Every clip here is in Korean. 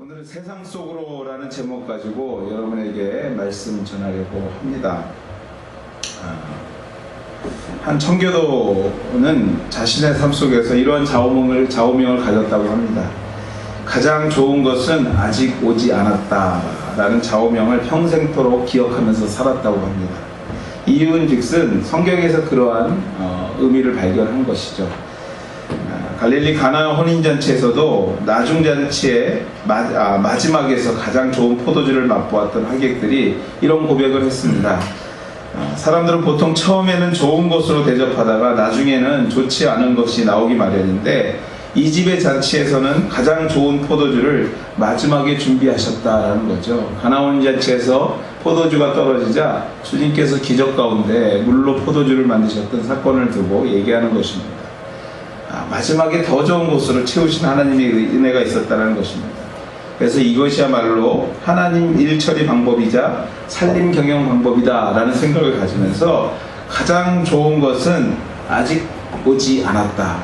오늘은 세상 속으로라는 제목 가지고 여러분에게 말씀 전하려고 합니다. 한 청교도는 자신의 삶 속에서 이러한 좌우명을 가졌다고 합니다. 가장 좋은 것은 아직 오지 않았다라는 좌우명을 평생토록 기억하면서 살았다고 합니다. 이유는즉슨 성경에서 그러한 의미를 발견한 것이죠. 갈릴리 가나 혼인잔치에서도 나중잔치의 마지막에서 가장 좋은 포도주를 맛보았던 하객들이 이런 고백을 했습니다. 사람들은 보통 처음에는 좋은 것으로 대접하다가 나중에는 좋지 않은 것이 나오기 마련인데 이 집의 잔치에서는 가장 좋은 포도주를 마지막에 준비하셨다라는 거죠. 가나 혼인잔치에서 포도주가 떨어지자 주님께서 기적 가운데 물로 포도주를 만드셨던 사건을 두고 얘기하는 것입니다. 마지막에 더 좋은 곳으로 채우신 하나님의 은혜가 있었다는 것입니다. 그래서 이것이야말로 하나님 일처리 방법이자 살림 경영 방법이다 라는 생각을 가지면서 가장 좋은 것은 아직 오지 않았다.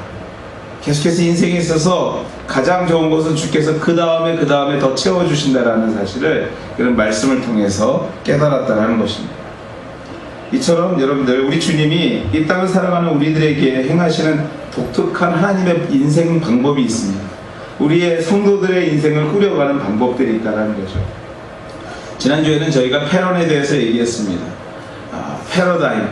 계속해서 인생에 있어서 가장 좋은 것은 주께서 그 다음에 더 채워주신다라는 사실을 그런 말씀을 통해서 깨달았다는 것입니다. 이처럼 여러분들, 우리 주님이 이 땅을 살아가는 우리들에게 행하시는 독특한 하나님의 인생 방법이 있습니다. 우리의 성도들의 인생을 꾸려가는 방법들이 있다는 거죠. 지난주에는 저희가 패런에 대해서 얘기했습니다. 패러다임.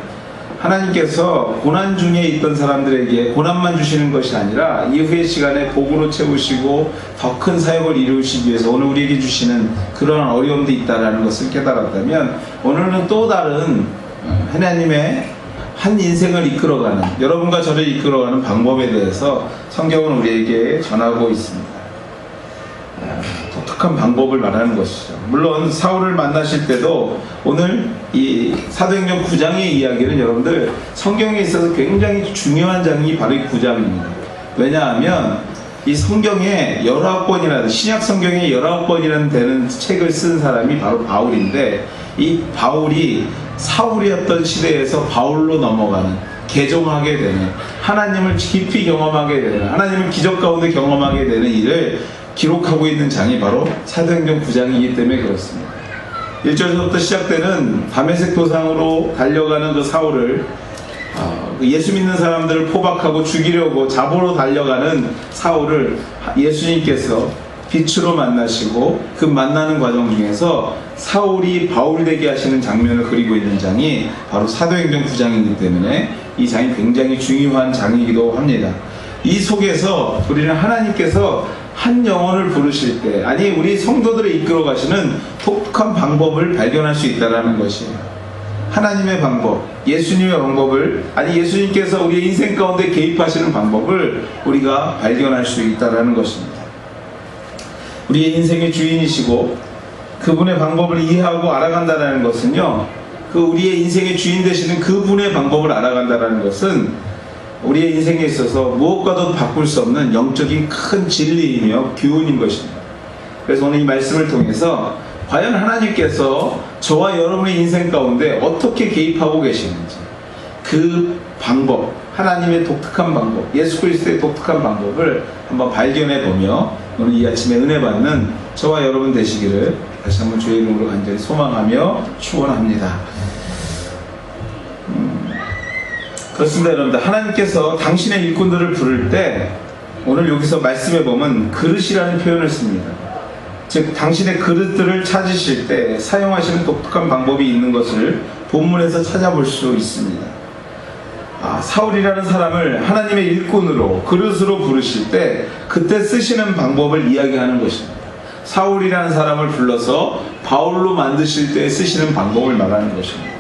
하나님께서 고난 중에 있던 사람들에게 고난만 주시는 것이 아니라 이후의 시간에 복으로 채우시고 더 큰 사역을 이루시기 위해서 오늘 우리에게 주시는 그러한 어려움도 있다는 것을 깨달았다면, 오늘은 또 다른 하나님의 한 인생을 이끌어가는, 여러분과 저를 이끌어가는 방법에 대해서 성경은 우리에게 전하고 있습니다. 독특한 방법을 말하는 것이죠. 물론 사울을 만나실 때도 오늘 이 사도행전 9장의 이야기는 여러분들 성경에 있어서 굉장히 중요한 장이 바로 이 9장입니다. 왜냐하면 이 성경에 19권이라는, 신약 성경에 19권이라는 되는 책을 쓴 사람이 바로 바울인데, 이 바울이 사울이었던 시대에서 바울로 넘어가는, 개종하게 되는, 하나님을 깊이 경험하게 되는, 하나님을 기적 가운데 경험하게 되는 일을 기록하고 있는 장이 바로 사도행전 9장이기 때문에 그렇습니다. 1절부터 시작되는 다메섹 도상으로 달려가는 그 사울을, 예수 믿는 사람들을 포박하고 죽이려고 잡으러 달려가는 사울을 예수님께서 빛으로 만나시고 그 만나는 과정 중에서 사울이 바울 되게 하시는 장면을 그리고 있는 장이 바로 사도행전 9장이기 때문에 이 장이 굉장히 중요한 장이기도 합니다. 이 속에서 우리는 하나님께서 한 영혼을 부르실 때, 아니 우리 성도들을 이끌어 가시는 독특한 방법을 발견할 수 있다는 것이에요. 하나님의 방법, 예수님의 방법을, 아니 예수님께서 우리의 인생 가운데 개입하시는 방법을 우리가 발견할 수 있다는 것입니다. 우리의 인생의 주인이시고 그분의 방법을 이해하고 알아간다는 것은요, 그 우리의 인생의 주인 되시는 그분의 방법을 알아간다는 것은 우리의 인생에 있어서 무엇과도 바꿀 수 없는 영적인 큰 진리이며 교훈인 것입니다. 그래서 오늘 이 말씀을 통해서 과연 하나님께서 저와 여러분의 인생 가운데 어떻게 개입하고 계시는지, 그 방법, 하나님의 독특한 방법, 예수 그리스도의 독특한 방법을 한번 발견해 보며 오늘 이 아침에 은혜 받는 저와 여러분 되시기를 다시 한번 주의 이름으로 간절히 소망하며 축원합니다. 그렇습니다. 여러분들, 하나님께서 당신의 일꾼들을 부를 때 오늘 여기서 말씀해 보면 그릇이라는 표현을 씁니다. 즉 당신의 그릇들을 찾으실 때 사용하시는 독특한 방법이 있는 것을 본문에서 찾아볼 수 있습니다. 사울이라는 사람을 하나님의 일꾼으로, 그릇으로 부르실 때 그때 쓰시는 방법을 이야기하는 것입니다. 사울이라는 사람을 불러서 바울로 만드실 때 쓰시는 방법을 말하는 것입니다.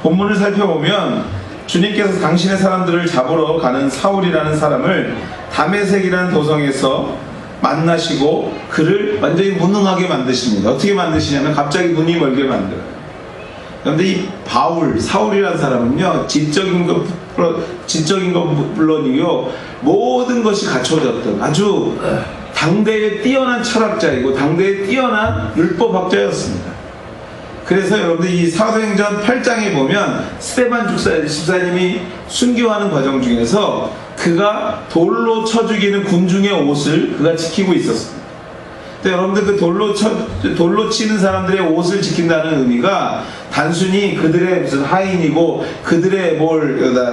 본문을 살펴보면 주님께서 당신의 사람들을 잡으러 가는 사울이라는 사람을 다메섹이라는 도성에서 만나시고 그를 완전히 무능하게 만드십니다. 어떻게 만드시냐면 갑자기 눈이 멀게 만들어요. 그런데 이 사울이라는 사람은요, 지적인 것 물론이요, 모든 것이 갖춰졌던 아주 당대에 뛰어난 철학자이고 당대에 뛰어난 율법학자였습니다. 그래서 여러분들 이 사도행전 8장에 보면 스데반 집사님이 순교하는 과정 중에서 그가 돌로 쳐 죽이는 군중의 옷을 그가 지키고 있었습니다. 근데 여러분들 그 돌로 치는 사람들의 옷을 지킨다는 의미가 단순히 그들의 무슨 하인이고 그들의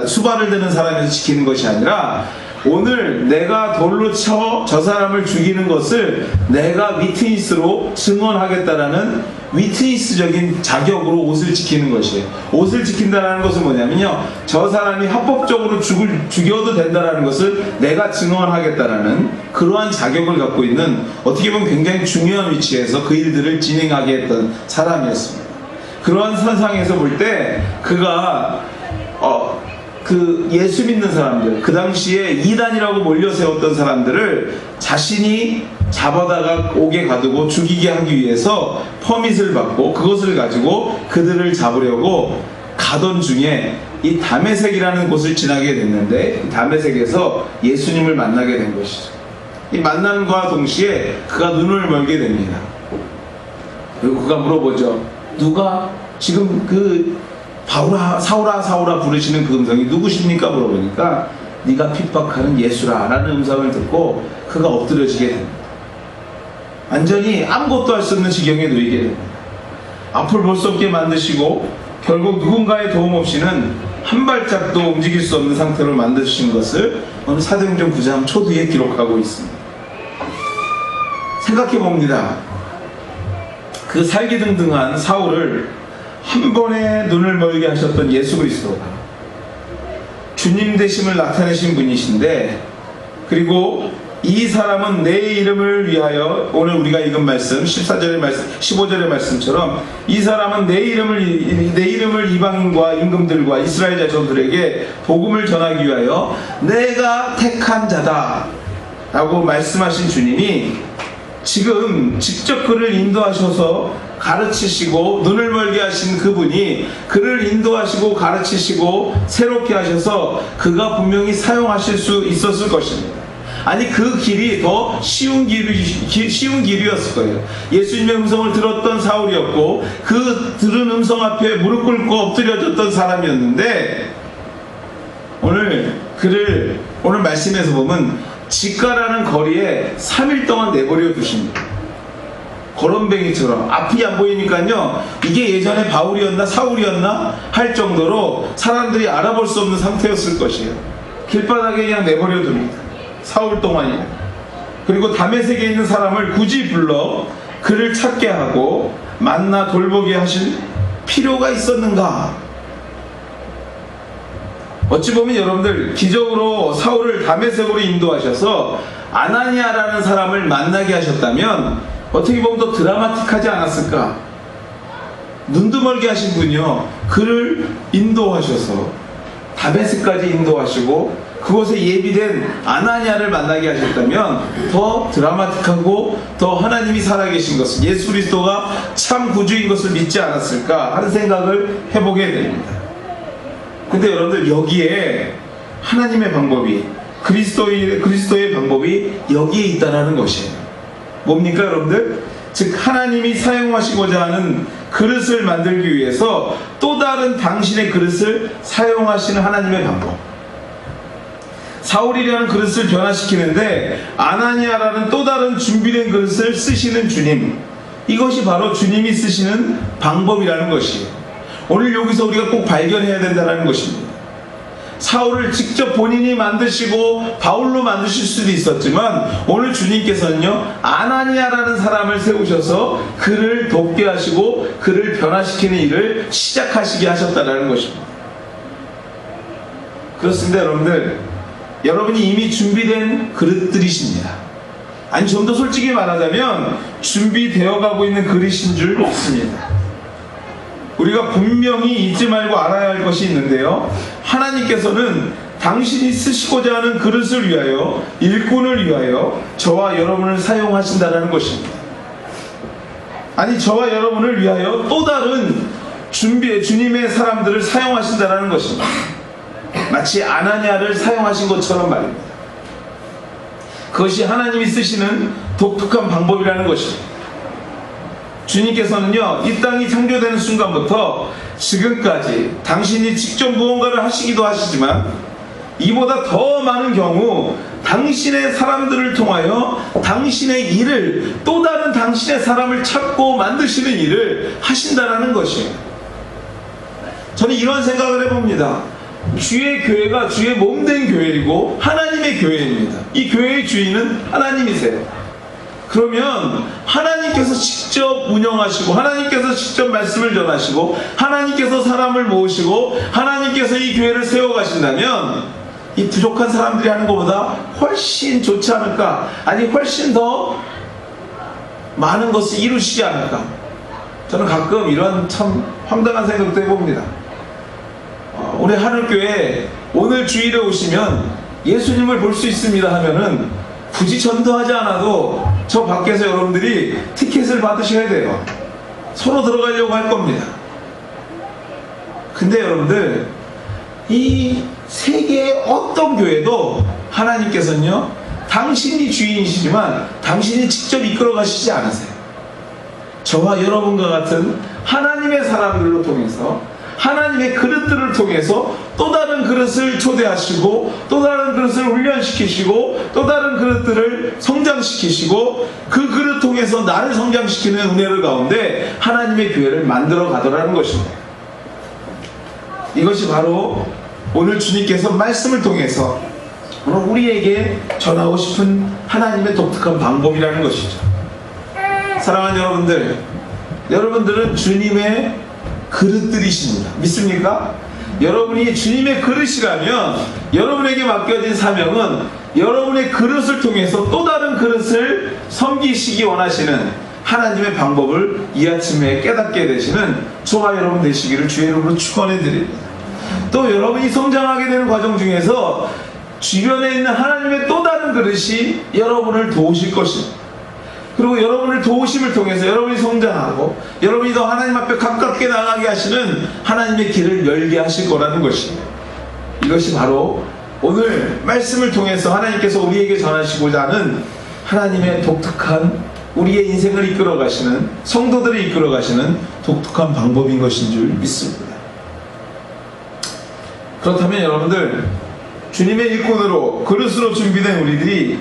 수발을 드는 사람에서 지키는 것이 아니라 오늘 내가 돌로 쳐 저 사람을 죽이는 것을 내가 위트니스로 증언하겠다라는 위트니스적인 자격으로 옷을 지키는 것이에요. 옷을 지킨다는 것은 뭐냐면요, 저 사람이 합법적으로 죽여도 된다는 것을 내가 증언하겠다라는 그러한 자격을 갖고 있는, 어떻게 보면 굉장히 중요한 위치에서 그 일들을 진행하게 했던 사람이었습니다. 그러한 선상에서 볼 때 그가 그 예수 믿는 사람들, 그 당시에 이단이라고 몰려 세웠던 사람들을 자신이 잡아다가 옥에 가두고 죽이게 하기 위해서 퍼밋을 받고 그것을 가지고 그들을 잡으려고 가던 중에 이 다메섹이라는 곳을 지나게 됐는데, 이 다메섹에서 예수님을 만나게 된 것이죠. 이 만남과 동시에 그가 눈을 멀게 됩니다. 그리고 그가 물어보죠. 누가 지금 그 사울아 부르시는 그 음성이 누구십니까? 물어보니까 네가 핍박하는 예수라 라는 음성을 듣고 그가 엎드려지게 됩니다. 완전히 아무것도 할 수 없는 지경에 놓이게 됩니다. 앞을 볼 수 없게 만드시고 결국 누군가의 도움 없이는 한 발짝도 움직일 수 없는 상태로 만드신 것을 오늘 사도행전 9장 초뒤에 기록하고 있습니다. 생각해 봅니다. 그 살기등등한 사울을 한 번에 눈을 멀게 하셨던 예수 그리스도가 주님 되심을 나타내신 분이신데, 그리고 이 사람은 내 이름을 위하여, 오늘 우리가 읽은 말씀 14절의 말씀 15절의 말씀처럼 이 사람은 내 이름을 이방인과 임금들과 이스라엘 자손들에게 복음을 전하기 위하여 내가 택한 자다 라고 말씀하신 주님이 지금 직접 그를 인도하셔서 가르치시고 눈을 멀게 하신 그분이 그를 인도하시고 가르치시고 새롭게 하셔서 그가 분명히 사용하실 수 있었을 것입니다. 아니, 그 길이 더 쉬운 길이었을 거예요. 예수님의 음성을 들었던 사울이었고 그 들은 음성 앞에 무릎 꿇고 엎드려졌던 사람이었는데, 오늘 말씀에서 보면 직가라는 거리에 3일 동안 내버려 두십니다. 거렁뱅이처럼 앞이 안 보이니까요, 이게 예전에 바울이었나 사울이었나 할 정도로 사람들이 알아볼 수 없는 상태였을 것이에요. 길바닥에 그냥 내버려 둡니다. 사흘 동안이나. 그리고 다메섹에 있는 사람을 굳이 불러 그를 찾게 하고 만나 돌보게 하실 필요가 있었는가? 어찌 보면 여러분들, 기적으로 사울을 다메섹으로 인도하셔서 아나니아라는 사람을 만나게 하셨다면 어떻게 보면 더 드라마틱하지 않았을까? 눈도 멀게 하신 분이요, 그를 인도하셔서 다메섹까지 인도하시고 그곳에 예비된 아나니아를 만나게 하셨다면 더 드라마틱하고 더 하나님이 살아계신 것을, 예수 그리스도가 참 구주인 것을 믿지 않았을까 하는 생각을 해보게 됩니다. 근데 여러분들, 여기에 하나님의 방법이, 그리스도의 방법이 여기에 있다는 것이에요. 뭡니까 여러분들? 즉 하나님이 사용하시고자 하는 그릇을 만들기 위해서 또 다른 당신의 그릇을 사용하시는 하나님의 방법. 사울이라는 그릇을 변화시키는데 아나니아라는 또 다른 준비된 그릇을 쓰시는 주님, 이것이 바로 주님이 쓰시는 방법이라는 것이에요. 오늘 여기서 우리가 꼭 발견해야 된다는 것입니다. 사울을 직접 본인이 만드시고 바울로 만드실 수도 있었지만 오늘 주님께서는요, 아나니아라는 사람을 세우셔서 그를 돕게 하시고 그를 변화시키는 일을 시작하시게 하셨다는 것입니다. 그렇습니다. 여러분이 이미 준비된 그릇들이십니다. 아니, 좀 더 솔직히 말하자면 준비되어 가고 있는 그릇인 줄 믿습니다. 우리가 분명히 잊지 말고 알아야 할 것이 있는데요, 하나님께서는 당신이 쓰시고자 하는 그릇을 위하여, 일꾼을 위하여 저와 여러분을 사용하신다는 것입니다. 아니, 저와 여러분을 위하여 또 다른 주님의 사람들을 사용하신다는 것입니다. 마치 아나니아를 사용하신 것처럼 말입니다. 그것이 하나님이 쓰시는 독특한 방법이라는 것입니다. 주님께서는요, 이 땅이 창조되는 순간부터 지금까지 당신이 직접 무언가를 하시기도 하시지만 이보다 더 많은 경우 당신의 사람들을 통하여 당신의 일을, 또 다른 당신의 사람을 찾고 만드시는 일을 하신다라는 것이에요. 저는 이런 생각을 해봅니다. 주의 교회가 주의 몸된 교회이고 하나님의 교회입니다. 이 교회의 주인은 하나님이세요. 그러면 하나님께서 직접 운영하시고, 하나님께서 직접 말씀을 전하시고, 하나님께서 사람을 모으시고, 하나님께서 이 교회를 세워가신다면 이 부족한 사람들이 하는 것보다 훨씬 좋지 않을까? 아니 훨씬 더 많은 것을 이루시지 않을까? 저는 가끔 이런 참 황당한 생각도 해봅니다. 우리 하늘교회 오늘 주일에 오시면 예수님을 볼 수 있습니다 하면은 굳이 전도하지 않아도 저 밖에서 여러분들이 티켓을 받으셔야 돼요. 서로 들어가려고 할 겁니다. 근데 여러분들, 이 세계의 어떤 교회도 하나님께서는요, 당신이 주인이시지만 당신이 직접 이끌어 가시지 않으세요. 저와 여러분과 같은 하나님의 사람들로 통해서, 하나님의 그릇들을 통해서 또 다른 그릇을 초대하시고, 또 다른 그릇을 훈련시키시고, 또 다른 그릇들을 성장시키시고, 그 그릇 통해서 나를 성장시키는 은혜를 가운데 하나님의 교회를 만들어 가더라는 것입니다. 이것이 바로 오늘 주님께서 말씀을 통해서 오늘 우리에게 전하고 싶은 하나님의 독특한 방법이라는 것이죠. 사랑하는 여러분들, 여러분들은 주님의 그릇들이십니다. 믿습니까? 여러분이 주님의 그릇이라면 여러분에게 맡겨진 사명은 여러분의 그릇을 통해서 또 다른 그릇을 섬기시기 원하시는 하나님의 방법을 이 아침에 깨닫게 되시는 저와 여러분 되시기를 주의 이름으로 축원해 드립니다. 또 여러분이 성장하게 되는 과정 중에서 주변에 있는 하나님의 또 다른 그릇이 여러분을 도우실 것입니다. 그리고 여러분을 도우심을 통해서 여러분이 성장하고 여러분이 더 하나님 앞에 가깝게 나가게 하시는 하나님의 길을 열게 하실 거라는 것입니다. 이것이 바로 오늘 말씀을 통해서 하나님께서 우리에게 전하시고자 하는 하나님의 독특한, 우리의 인생을 이끌어 가시는, 성도들을 이끌어 가시는 독특한 방법인 것인 줄 믿습니다. 그렇다면 여러분들, 주님의 일꾼으로, 그릇으로 준비된 우리들이,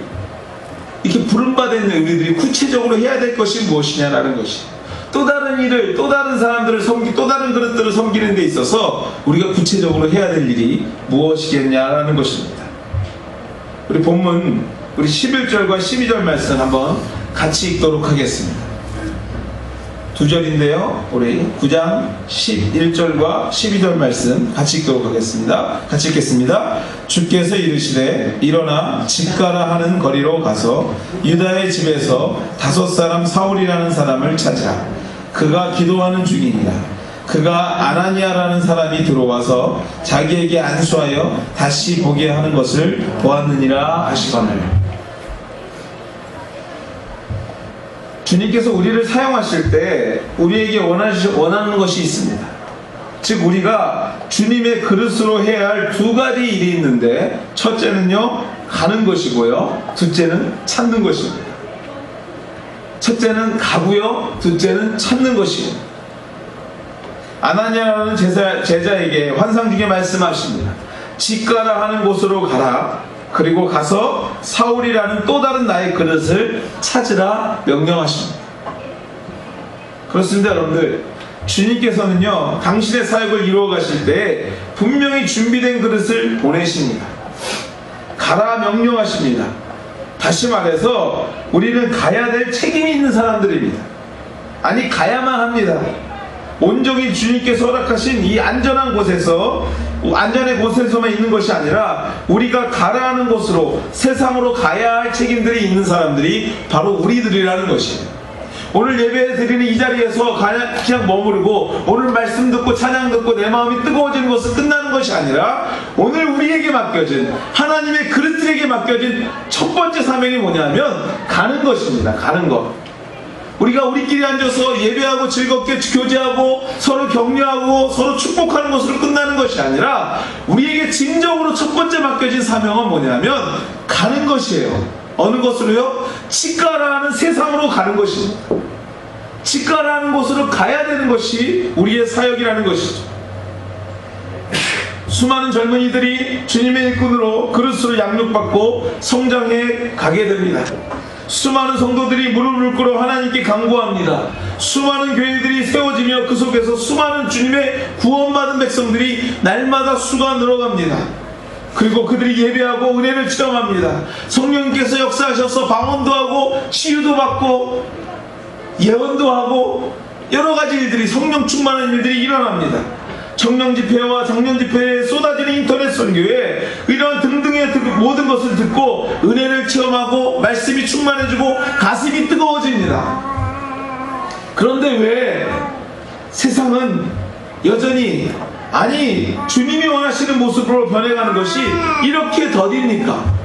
이렇게 부름받은 우리들이 구체적으로 해야 될 것이 무엇이냐라는 것이, 또 다른 일을, 또 다른 사람들을 또 다른 그릇들을 섬기는 데 있어서 우리가 구체적으로 해야 될 일이 무엇이겠냐라는 것입니다. 우리 본문, 우리 11절과 12절 말씀 한번 같이 읽도록 하겠습니다. 두 절인데요, 우리 9장 11절과 12절 말씀 같이 읽도록 하겠습니다. 같이 읽겠습니다. 주께서 이르시되 일어나 집가라 하는 거리로 가서 유다의 집에서 5 사울이라는 사람을 찾으라. 그가 기도하는 중이니라. 그가 아나니아라는 사람이 들어와서 자기에게 안수하여 다시 보게 하는 것을 보았느니라 하시거늘. 주님께서 우리를 사용하실 때 우리에게 원하는 것이 있습니다. 즉 우리가 주님의 그릇으로 해야 할 2가지 일이 있는데, 첫째는요 가는 것이고요, 둘째는 찾는 것입니다. 첫째는 가고요, 둘째는 찾는 것입니다. 아나니아라는 제자에게 환상 중에 말씀하십니다. 집가라 하는 곳으로 가라. 그리고 가서 사울이라는 또 다른 나의 그릇을 찾으라 명령하십니다. 그렇습니다. 여러분들, 주님께서는요 당신의 사역을 이루어 가실 때 분명히 준비된 그릇을 보내십니다. 가라 명령하십니다. 다시 말해서 우리는 가야 될 책임이 있는 사람들입니다. 아니, 가야만 합니다. 온종일 주님께서 허락하신 이 안전한 곳에서, 안전의 곳에서만 있는 것이 아니라 우리가 가라 하는 곳으로, 세상으로 가야 할 책임들이 있는 사람들이 바로 우리들이라는 것이에요. 오늘 예배 드리는 이 자리에서 그냥 머무르고 오늘 말씀 듣고 찬양 듣고 내 마음이 뜨거워지는 것은 끝나는 것이 아니라, 오늘 우리에게 맡겨진, 하나님의 그릇들에게 맡겨진 첫 번째 사명이 뭐냐면 가는 것입니다. 가는 것. 우리가 우리끼리 앉아서 예배하고 즐겁게 교제하고 서로 격려하고 서로 축복하는 것으로 끝나는 것이 아니라, 우리에게 진정으로 첫 번째 맡겨진 사명은 뭐냐면 가는 것이에요. 어느 것으로요? 집가라는 세상으로 가는 것입니다. 집가라는 곳으로 가야 되는 것이 우리의 사역이라는 것이죠. 수많은 젊은이들이 주님의 일꾼으로 그릇으로 양육받고 성장해 가게 됩니다. 수많은 성도들이 무릎을 꿇어 하나님께 간구합니다. 수많은 교회들이 세워지며 그 속에서 수많은 주님의 구원받은 백성들이 날마다 수가 늘어갑니다. 그리고 그들이 예배하고 은혜를 체험합니다. 성령께서 역사하셔서 방언도 하고 치유도 받고 예언도 하고 여러가지 일들이, 성령 충만한 일들이 일어납니다. 청년 집회와 작년 집회에 쏟아지는 인터넷 선교에 이런 등등의 모든 것을 듣고 은혜를 체험하고 말씀이 충만해지고 가슴이 뜨거워집니다. 그런데 왜 세상은 여전히, 아니 주님이 원하시는 모습으로 변해가는 것이 이렇게 더딥니까?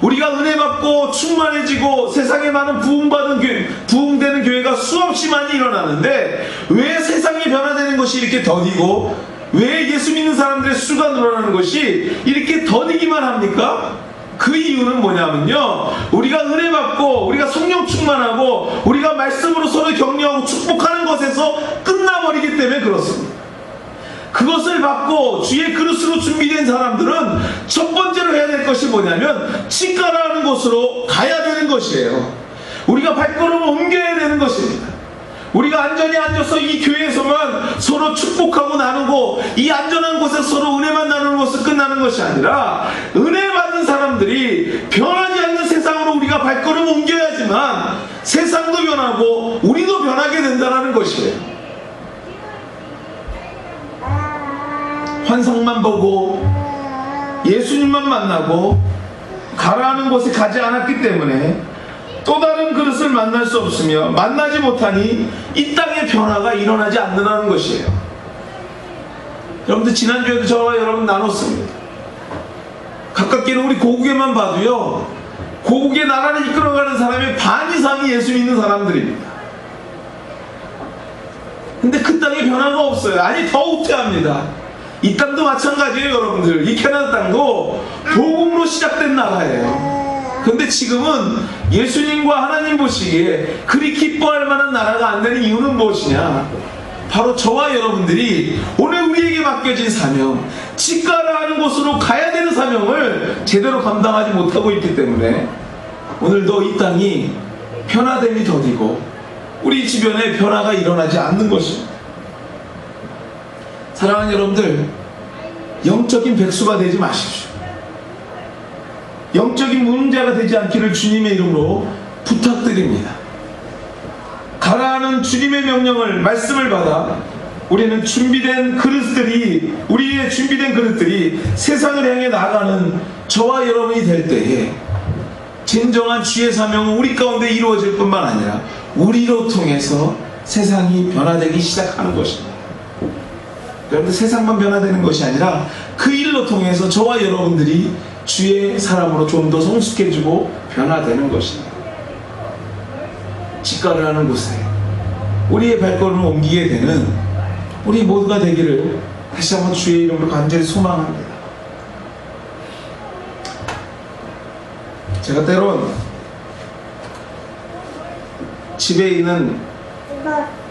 우리가 은혜 받고 충만해지고 세상에 많은 부흥되는 교회가 수없이 많이 일어나는데 왜 세상이 변화되는 것이 이렇게 더디고 왜 예수 믿는 사람들의 수가 늘어나는 것이 이렇게 더디기만 합니까? 그 이유는 뭐냐면요, 우리가 은혜 받고 우리가 성령 충만하고 우리가 말씀으로 서로 격려하고 축복하는 것에서 끝나버리기 때문에 그렇습니다. 그것을 받고 주의 그릇으로 준비된 사람들은 첫 번째로 해야 될 것이 뭐냐면 치과라는 곳으로 가야 되는 것이에요. 우리가 발걸음을 옮겨야 되는 것입니다. 우리가 안전히 앉아서 이 교회에서만 서로 축복하고 나누고 이 안전한 곳에서 서로 은혜만 나누는 것은 끝나는 것이 아니라 은혜 받는 사람들이 변하지 않는 세상으로 우리가 발걸음을 옮겨야지만 세상도 변하고 우리도 변하게 된다는 것이에요. 환상만 보고 예수님만 만나고 가라앉는 곳에 가지 않았기 때문에 또 다른 그릇을 만날 수 없으며 만나지 못하니 이 땅의 변화가 일어나지 않는다는 것이에요. 여러분들 지난주에도 저와 여러분 나눴습니다. 가깝게는 우리 고국에만 봐도요, 고국의 나라를 이끌어가는 사람의 반 이상이 예수 믿는 사람들입니다. 근데 그 땅에 변화가 없어요. 아니 더 후퇴합니다. 이 땅도 마찬가지예요. 여러분들, 이 캐나다 땅도 복음으로 시작된 나라예요. 근데 지금은 예수님과 하나님 보시기에 그리 기뻐할 만한 나라가 안 되는 이유는 무엇이냐? 바로 저와 여러분들이 오늘 우리에게 맡겨진 사명, 치과라 하는 곳으로 가야 되는 사명을 제대로 감당하지 못하고 있기 때문에 오늘도 이 땅이 변화됨이 더디고 우리 주변에 변화가 일어나지 않는 것입니다. 사랑하는 여러분들, 영적인 백수가 되지 마십시오. 영적인 무능자가 되지 않기를 주님의 이름으로 부탁드립니다. 가라하는 주님의 명령을, 말씀을 받아 우리는 준비된 그릇들이, 우리의 준비된 그릇들이 세상을 향해 나아가는 저와 여러분이 될 때에 진정한 주의 사명은 우리 가운데 이루어질 뿐만 아니라 우리로 통해서 세상이 변화되기 시작하는 것입니다. 여러분들, 세상만 변화되는 것이 아니라 그 일로 통해서 저와 여러분들이 주의 사람으로 좀 더 성숙해지고 변화되는 것입니다. 치과를 하는 곳에 우리의 발걸음을 옮기게 되는 우리 모두가 되기를 다시 한번 주의 이름으로 간절히 소망합니다. 제가 때론 집에 있는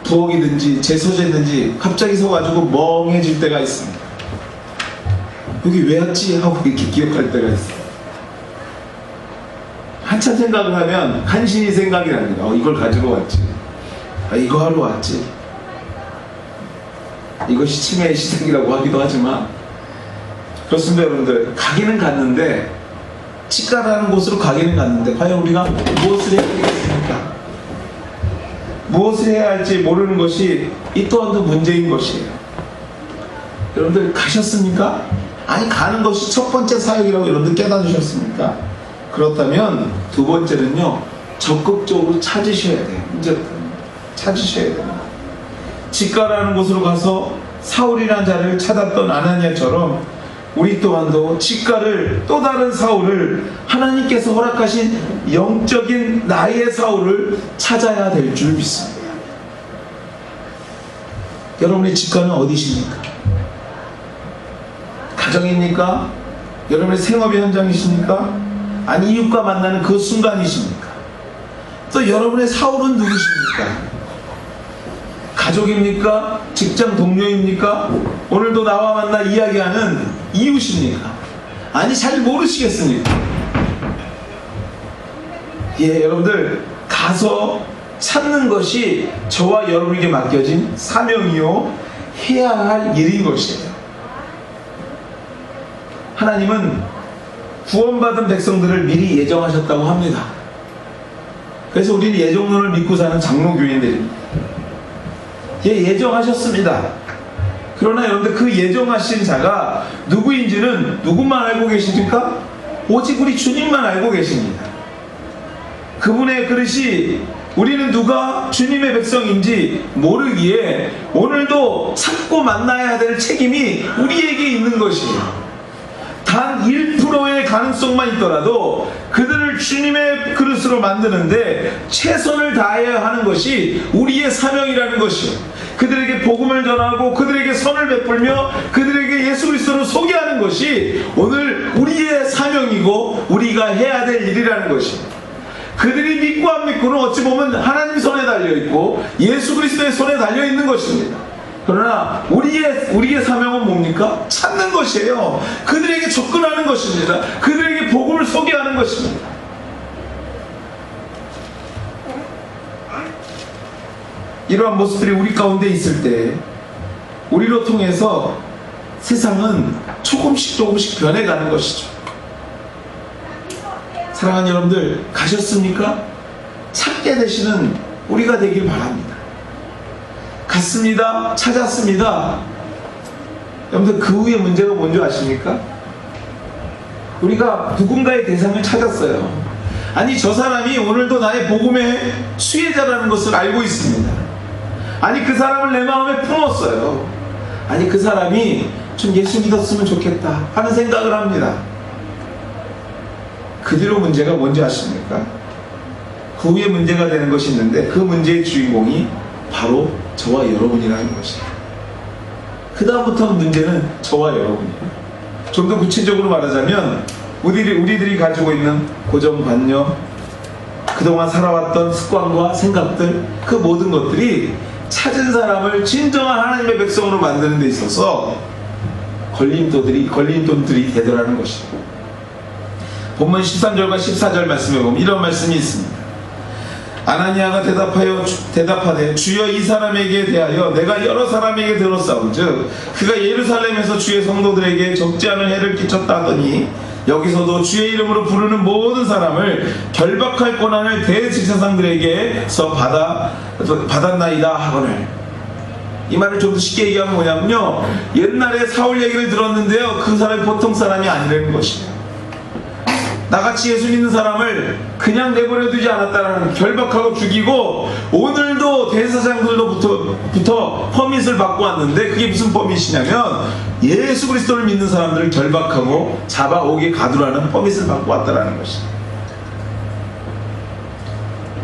부엌이든지 제 소재든지 갑자기 서가지고 멍해질 때가 있습니다. 여기 왜 왔지? 하고 이렇게 기억할 때가 있어요. 한참 생각을 하면 간신히 생각이 납니다. 이걸 가지고 왔지. 이거 하러 왔지. 이것이 치매의 시작이라고 하기도 하지만 그렇습니다. 여러분들, 가기는 갔는데, 치과라는 곳으로 가기는 갔는데 과연 우리가 무엇을 해야 되겠습니까? 무엇을 해야 할지 모르는 것이 이 또한도 문제인 것이에요. 여러분들, 가셨습니까? 아니, 가는 것이 첫 번째 사역이라고 여러분들 깨달으셨습니까? 그렇다면 두 번째는요, 적극적으로 찾으셔야 돼요. 문제부터 찾으셔야 됩니다. 치과라는 곳으로 가서 사울이라는 자를 찾았던 아나니아처럼 우리 또한도 치과를, 또 다른 사울을, 하나님께서 허락하신 영적인 나의 사울을 찾아야 될 줄 믿습니다. 여러분의 치과는 어디십니까? 가정입니까? 여러분의 생업의 현장이십니까? 아니, 이웃과 만나는 그 순간이십니까? 또 여러분의 사울은 누구십니까? 가족입니까? 직장 동료입니까? 오늘도 나와 만나 이야기하는 이웃입니까? 아니, 잘 모르시겠습니까? 예, 여러분들 가서 찾는 것이 저와 여러분에게 맡겨진 사명이요 해야 할 일인 것이에요. 하나님은 구원받은 백성들을 미리 예정하셨다고 합니다. 그래서 우리는 예정론을 믿고 사는 장로교인들입니다. 예, 예정하셨습니다. 그러나 여러분들 그 예정하신 자가 누구인지는 누구만 알고 계십니까? 오직 우리 주님만 알고 계십니다. 그분의 그릇이 우리는 누가 주님의 백성인지 모르기에 오늘도 찾고 만나야 될 책임이 우리에게 있는 것이에요. 단 1%의 가능성만 있더라도 그들을 주님의 그릇으로 만드는데 최선을 다해야 하는 것이 우리의 사명이라는 것이에요. 그들에게 복음을 전하고 그들에게 선을 베풀며 그들에게 예수 그리스도를 소개하는 것이 오늘 우리의 사명이고 우리가 해야 될 일이라는 것이에요. 그들이 믿고 안 믿고는 어찌 보면 하나님 손에 달려있고 예수 그리스도의 손에 달려있는 것입니다. 그러나 우리의 사명은 뭡니까? 찾는 것이에요. 그들에게 접근하는 것입니다. 그들에게 복음을 소개하는 것입니다. 이러한 모습들이 우리 가운데 있을 때 우리로 통해서 세상은 조금씩 변해가는 것이죠. 사랑하는 여러분들, 가셨습니까? 찾게 되시는 우리가 되길 바랍니다. 갔습니다. 찾았습니다. 여러분들, 그 후에 문제가 뭔지 아십니까? 우리가 누군가의 대상을 찾았어요. 아니, 저 사람이 오늘도 나의 복음의 수혜자라는 것을 알고 있습니다. 아니, 그 사람을 내 마음에 품었어요. 아니, 그 사람이 좀 예수 믿었으면 좋겠다 하는 생각을 합니다. 그 뒤로 문제가 뭔지 아십니까? 그 후에 문제가 되는 것이 있는데 그 문제의 주인공이 바로 저와 여러분이라는 것이에요. 그 다음부터는 문제는 저와 여러분이에요. 좀 더 구체적으로 말하자면 우리들이 가지고 있는 고정관념, 그동안 살아왔던 습관과 생각들, 그 모든 것들이 찾은 사람을 진정한 하나님의 백성으로 만드는 데 있어서 걸림돌들이 되더라는 것이에요. 본문 13절과 14절 말씀에 보면 이런 말씀이 있습니다. 아나니아가 대답하되 주여, 이 사람에게 대하여 내가 여러 사람에게 들었사온즉 그가 예루살렘에서 주의 성도들에게 적지 않은 해를 끼쳤다 하더니 여기서도 주의 이름으로 부르는 모든 사람을 결박할 권한을 대제사장들에게서 받았나이다 하거늘. 이 말을 좀 더 쉽게 얘기하면 뭐냐면요, 옛날에 사울 얘기를 들었는데요, 그 사람이 보통 사람이 아니라는 것이에요. 나같이 예수 믿는 사람을 그냥 내버려 두지 않았다는, 결박하고 죽이고 오늘도 대제사장들로부터 퍼밋을 받고 왔는데 그게 무슨 퍼밋이냐면 예수 그리스도를 믿는 사람들을 결박하고 잡아오게 가두라는 퍼밋을 받고 왔다라는 것입니다.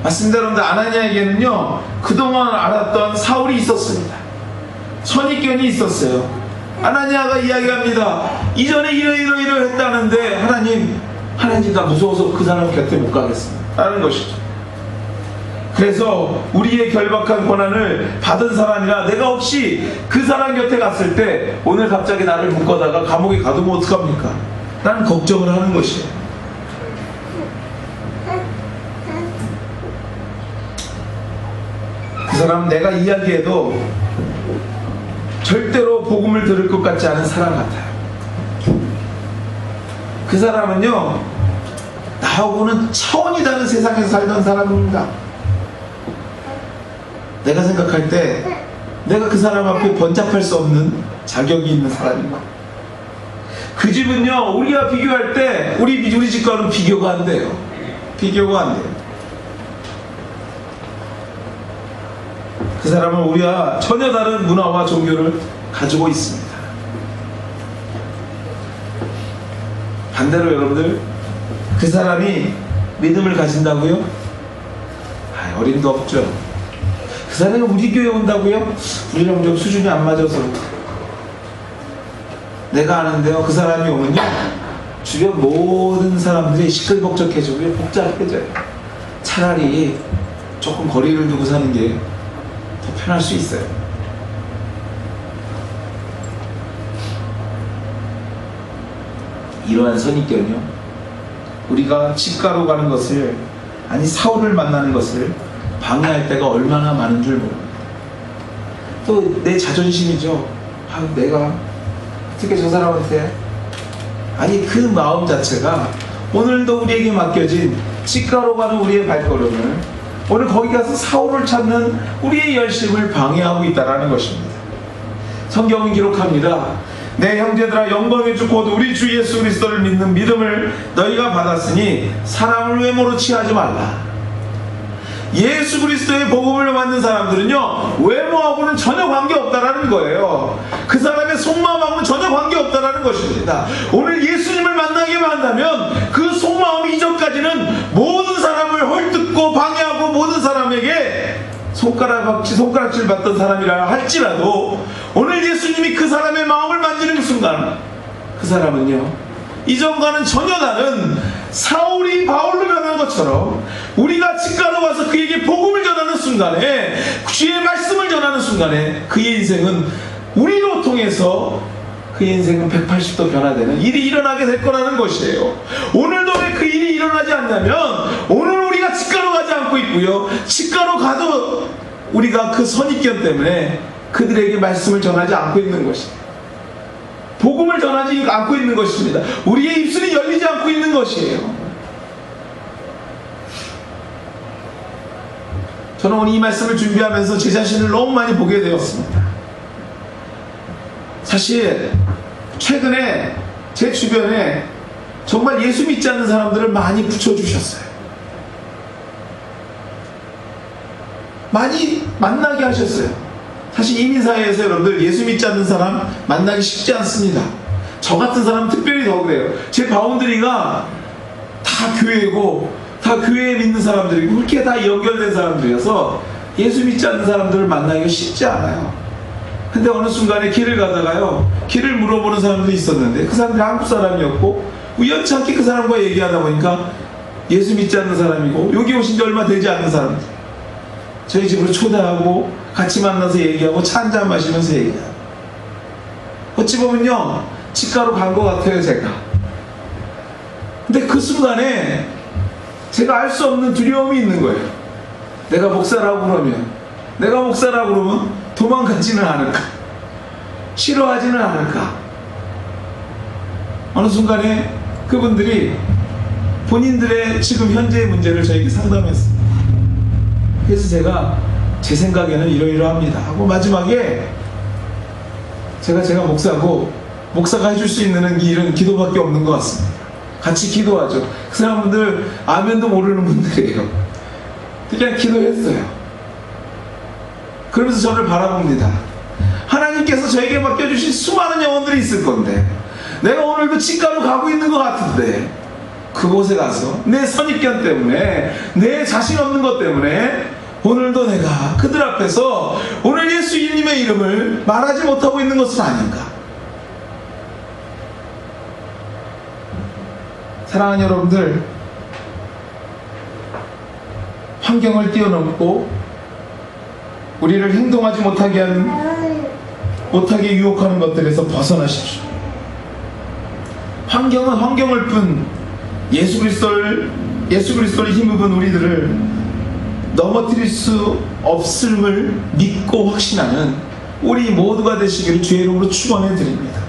맞습니다. 여러분들, 아나니아에게는요 그동안 알았던 사울이 있었습니다. 선입견이 있었어요. 아나니아가 이야기합니다. 이전에 이러 했다는데 하나님 나 무서워서 그 사람 곁에 못 가겠습니다 라는 것이죠. 그래서 우리의 결박한 권한을 받은 사람이라 내가 혹시 그 사람 곁에 갔을 때 오늘 갑자기 나를 묶어다가 감옥에 가두면 어떡합니까? 라는 걱정을 하는 것이에요. 그 사람은 내가 이야기해도 절대로 복음을 들을 것 같지 않은 사람 같아요. 그 사람은요 나하고는 차원이 다른 세상에서 살던 사람입니다. 내가 생각할 때 내가 그 사람 앞에 번잡할 수 없는 자격이 있는 사람입니다. 그 집은요 우리와 비교할 때 우리 집과는 비교가 안 돼요. 그 사람은 우리와 전혀 다른 문화와 종교를 가지고 있습니다. 반대로 여러분들, 그 사람이 믿음을 가진다고요? 어림도 없죠. 그 사람이 우리 교회 온다고요? 우리랑 좀 수준이 안 맞아서. 내가 아는데요, 그 사람이 오면요 주변 모든 사람들이 시끌벅적해지고 복잡해져요. 차라리 조금 거리를 두고 사는 게 더 편할 수 있어요. 이러한 선입견이요, 우리가 집가로 가는 것을, 아니 사울을 만나는 것을 방해할 때가 얼마나 많은 줄 모릅니다. 또 내 자존심이죠. 내가 어떻게 저 사람한테, 아니 그 마음 자체가 오늘도 우리에게 맡겨진 집가로 가는 우리의 발걸음을, 오늘 거기 가서 사울을 찾는 우리의 열심을 방해하고 있다는 것입니다. 성경은 기록합니다. 내 형제들아, 영광의 주 곧 우리 주 예수 그리스도를 믿는 믿음을 너희가 받았으니 사람을 외모로 취하지 말라. 예수 그리스도의 복음을 받는 사람들은요, 외모하고는 전혀 관계없다라는 거예요. 그 사람의 속마음하고는 전혀 관계없다라는 것입니다. 오늘 예수님을 만나게 만나면 그 속마음 이전까지는 모든 사람을 헐뜯고 방해하고 모든 사람에게 손가락질 받던 사람이라 할지라도, 오늘 예수님이 그 사람의 마음을 만지는 순간 그 사람은요, 이전과는 전혀 다른 사울이 바울로 변한 것처럼 우리가 집가로 와서 그에게 복음을 전하는 순간에, 주의 말씀을 전하는 순간에 그의 인생은, 우리로 통해서 그의 인생은 180도 변화되는 일이 일어나게 될 거라는 것이에요. 오늘도 왜 그 일이 일어나지 않냐면, 오늘 우리가 집가로 가지 않고 있고요, 집가로 가도 우리가 그 선입견 때문에 그들에게 말씀을 전하지 않고 있는 것입니다. 복음을 전하지 않고 있는 것입니다. 우리의 입술이 열리지 않고 있는 것이에요. 저는 오늘 이 말씀을 준비하면서 제 자신을 너무 많이 보게 되었습니다. 사실 최근에 제 주변에 정말 예수 믿지 않는 사람들을 많이 붙여주셨어요. 많이 만나게 하셨어요. 사실 이민사회에서 여러분들 예수 믿지 않는 사람 만나기 쉽지 않습니다. 저 같은 사람 특별히 더 그래요. 제 바운드리가 다 교회고, 다 교회에 믿는 사람들이고, 그렇게 다 연결된 사람들이어서 예수 믿지 않는 사람들을 만나기가 쉽지 않아요. 근데 어느 순간에 길을 가다가요, 길을 물어보는 사람들이 있었는데 그 사람들이 한국 사람이었고, 우연치 않게 그 사람과 얘기하다 보니까 예수 믿지 않는 사람이고, 여기 오신 지 얼마 되지 않는 사람들, 저희 집으로 초대하고 같이 만나서 얘기하고 차 한잔 마시면서 얘기하고, 어찌 보면요 집가로 간 것 같아요 제가. 근데 그 순간에 제가 알 수 없는 두려움이 있는 거예요. 내가 목사라고 그러면 도망가지는 않을까, 싫어하지는 않을까. 어느 순간에 그분들이 본인들의 지금 현재의 문제를 저에게 상담했습니다. 그래서 제가 제 생각에는 이러이러합니다 하고, 마지막에 제가 목사고, 목사가 해줄 수 있는 일은 기도밖에 없는 것 같습니다. 같이 기도하죠. 그 사람들 아멘도 모르는 분들이에요. 그냥 기도했어요. 그러면서 저를 바라봅니다. 하나님께서 저에게 맡겨주신 수많은 영혼들이 있을 건데, 내가 오늘도 집가로 가고 있는 것 같은데, 그곳에 가서 내 선입견 때문에, 내 자신 없는 것 때문에 오늘도 내가 그들 앞에서 오늘 예수님의 이름을 말하지 못하고 있는 것은 아닌가. 사랑하는 여러분들, 환경을 뛰어넘고 우리를 행동하지 못하게 유혹하는 것들에서 벗어나십시오. 환경은 환경일 뿐, 예수 그리스도를 힘입은 우리들을 넘어뜨릴 수 없음을 믿고 확신하는 우리 모두가 되시기를 주의 이름으로 축원해 드립니다.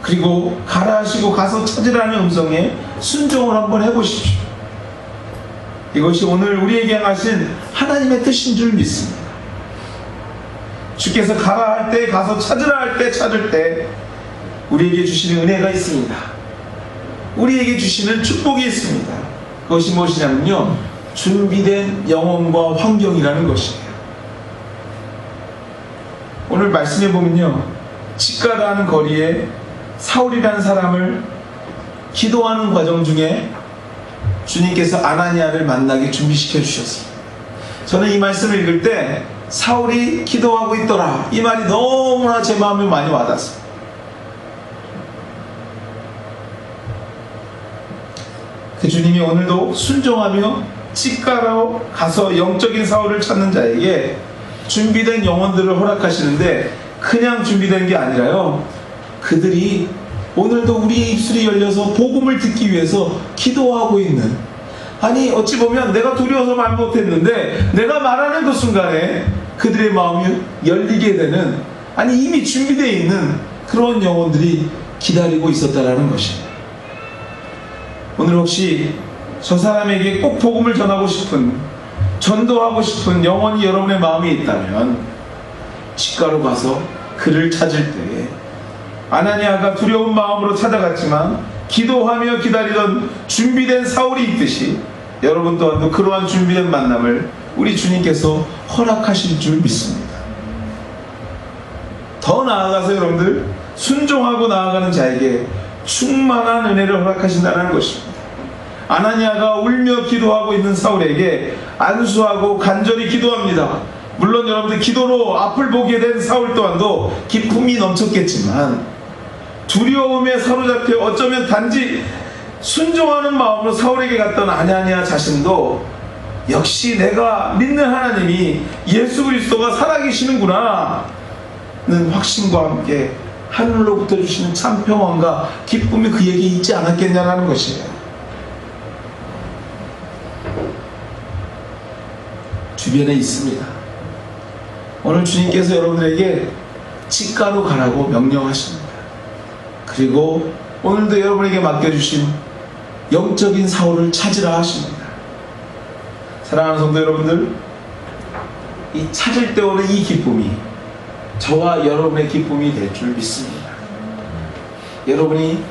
그리고 가라 하시고 가서 찾으라는 음성에 순종을 한번 해보십시오. 이것이 오늘 우리에게 하신 하나님의 뜻인 줄 믿습니다. 주께서 가라 할 때, 가서 찾으라 할 때 찾을 때 우리에게 주시는 은혜가 있습니다. 우리에게 주시는 축복이 있습니다. 그것이 무엇이냐면요, 준비된 영혼과 환경이라는 것이에요. 오늘 말씀해 보면요, 집가라는 거리에 사울이라는 사람을 기도하는 과정 중에 주님께서 아나니아를 만나게 준비시켜 주셨습니다. 저는 이 말씀을 읽을 때 사울이 기도하고 있더라, 이 말이 너무나 제 마음에 많이 와닿았습니다. 그 주님이 오늘도 순종하며 집가로 가서 영적인 사울을 찾는 자에게 준비된 영혼들을 허락하시는데 그냥 준비된 게 아니라요, 그들이 오늘도 우리의 입술이 열려서 복음을 듣기 위해서 기도하고 있는, 아니 어찌 보면 내가 두려워서 말 못했는데 내가 말하는 그 순간에 그들의 마음이 열리게 되는, 아니 이미 준비되어 있는 그런 영혼들이 기다리고 있었다라는 것입니다. 오늘 혹시 저 사람에게 꼭 복음을 전하고 싶은, 전도하고 싶은 영혼이 여러분의 마음에 있다면 시가로 가서 그를 찾을 때에 아나니아가 두려운 마음으로 찾아갔지만 기도하며 기다리던 준비된 사울이 있듯이 여러분 또한도 그러한 준비된 만남을 우리 주님께서 허락하실 줄 믿습니다. 더 나아가서 여러분들, 순종하고 나아가는 자에게 충만한 은혜를 허락하신다는 것입니다. 아나니아가 울며 기도하고 있는 사울에게 안수하고 간절히 기도합니다. 물론 여러분들 기도로 앞을 보게 된 사울 또한도 기쁨이 넘쳤겠지만 두려움에 사로잡혀 어쩌면 단지 순종하는 마음으로 사울에게 갔던 아나니아 자신도 역시 내가 믿는 하나님이 예수 그리스도가 살아계시는구나 는 확신과 함께 하늘로부터 주시는 참 평안과 기쁨이 그에게 있지 않았겠냐는 것이에요. 주변에 있습니다. 오늘 주님께서 여러분들에게 치과로 가라고 명령하십니다. 그리고 오늘도 여러분에게 맡겨주신 영적인 사울을 찾으라 하십니다. 사랑하는 성도 여러분들, 이 찾을 때 오는 이 기쁨이 저와 여러분의 기쁨이 될 줄 믿습니다. 여러분이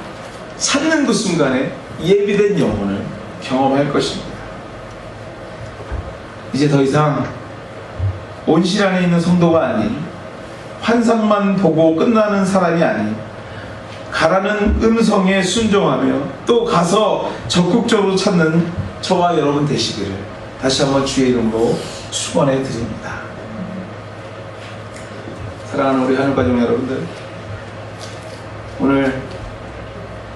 찾는 그 순간에 예비된 영혼을 경험할 것입니다. 이제 더 이상 온실 안에 있는 성도가 아닌, 환상만 보고 끝나는 사람이 아닌, 가라는 음성에 순종하며 또 가서 적극적으로 찾는 저와 여러분 되시기를 다시 한번 주의 이름으로 축원해 드립니다. 사랑하는 우리 하늘가족 여러분들, 오늘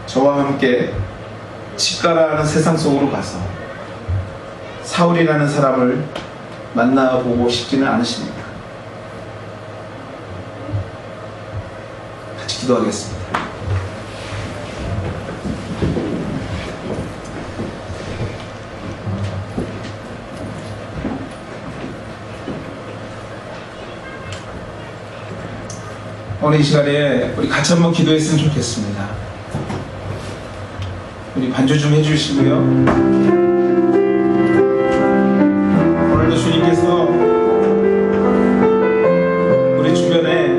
저와 함께 치과라는 세상 속으로 가서 사울이라는 사람을 만나보고 싶지는 않으십니까? 같이 기도하겠습니다. 오늘 이 시간에 우리 같이 한번 기도했으면 좋겠습니다. 우리 반주 좀 해주시고요. 오늘도 주님께서 우리 주변에,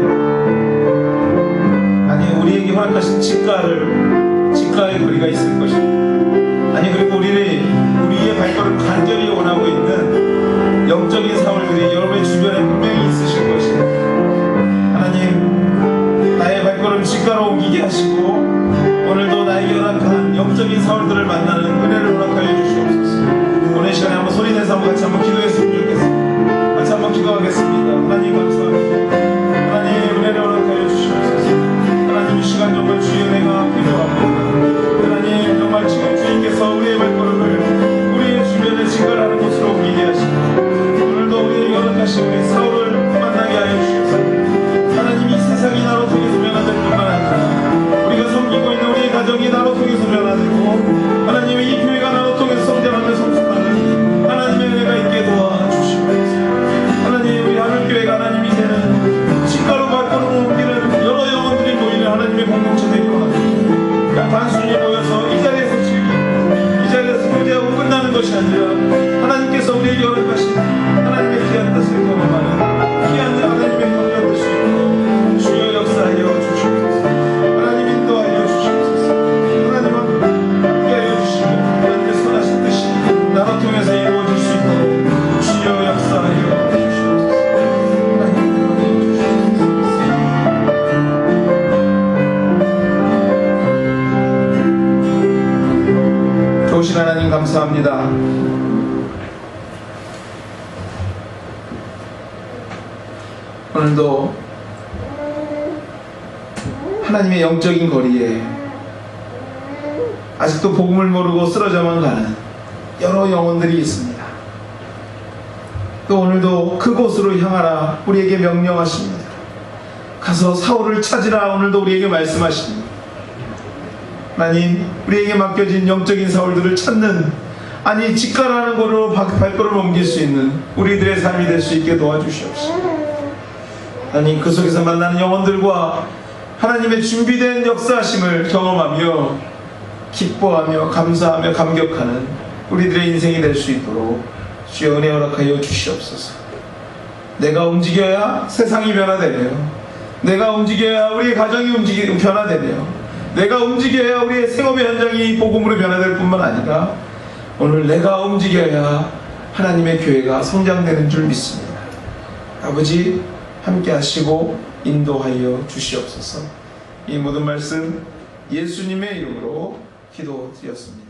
아니 우리에게 허락하신 치과의 거리가 있을 것입니다. 아니 그리고 우리의 발걸음 간절히 원하고 있는 영적인 사울들이 여러분의 주변에 분명히 있으실 것입니다. 하나님, 나의 발걸음 치과로 옮기게 하시고 오늘도 나에게 허락한 영적인 사울들을 만나는 은혜를 허락하여 주시옵소서. 오늘 시간에 한번 소리내서 한번 같이 한번 기도했으면 좋겠습니다. 같이 한번 기도하겠습니다. 하나님 감사합니다. 하나님 은혜를 허락하여 주시옵소서. 하나님 이 시간 정말 주의 은혜가 필요합니다. 하나님 정말 지금 주님께서 우리의 발걸음을 우리의 주변에 직관하는 곳으로 옮기게 하시고 오늘도 우리에게 허락하신 우리 사울을 만나게 하여 주시옵소서. 하나님 이 세상이 나로 통해서 변화될 뿐만 아니라 우리가 섬기고 있는 우리의 가정이 나로 통해서 변화되고 하나님 이 교회가 나로 통해서 성장하며 성숙하는 하나님의 은혜가 있게 도와주시옵소서. 하나님 우리 하늘교회가 하나님 이제는 치과로 발걸음을 옮기는 여러 영혼들이 모이는 하나님의 공동체 되기로 합니다. 단순히 모여서 이 자리에서 즐기고 이 자리에서 교제하고 끝나는 것이 아니라 하나님께서 우리에게 허락하신 하나님의 귀한 뜻을 경험하는 귀한 하나님의 경험 되시고 주여 역사하여 주시옵소서. 하나님 인도하여 주시옵소서. 하나님 함께하여 주시고 하나님의 선하신 뜻이 나로 통해서 이루어질 수 있도록 주여 역사하여 주시옵소서. 하나님 인도하여 주시옵소서. 좋으신 하나님 감사합니다. 오늘도 하나님의 영적인 거리에 아직도 복음을 모르고 쓰러져만 가는 여러 영혼들이 있습니다. 또 오늘도 그곳으로 향하라 우리에게 명령하십니다. 가서 사울을 찾으라 오늘도 우리에게 말씀하십니다. 하나님, 우리에게 맡겨진 영적인 사울들을 찾는, 아니 직관하는 곳으로 발걸음을 옮길 수 있는 우리들의 삶이 될 수 있게 도와주시옵소서. 하나님, 그 속에서 만나는 영혼들과 하나님의 준비된 역사하심을 경험하며 기뻐하며 감사하며 감격하는 우리들의 인생이 될 수 있도록 주여 은혜 허락하여 주시옵소서. 내가 움직여야 세상이 변화되며, 내가 움직여야 우리의 가정이 변화되며, 내가 움직여야 우리의 생업의 현장이 복음으로 변화될 뿐만 아니라 오늘 내가 움직여야 하나님의 교회가 성장되는 줄 믿습니다. 아버지, 함께 하시고 인도하여 주시옵소서. 이 모든 말씀 예수님의 이름으로 기도드렸습니다.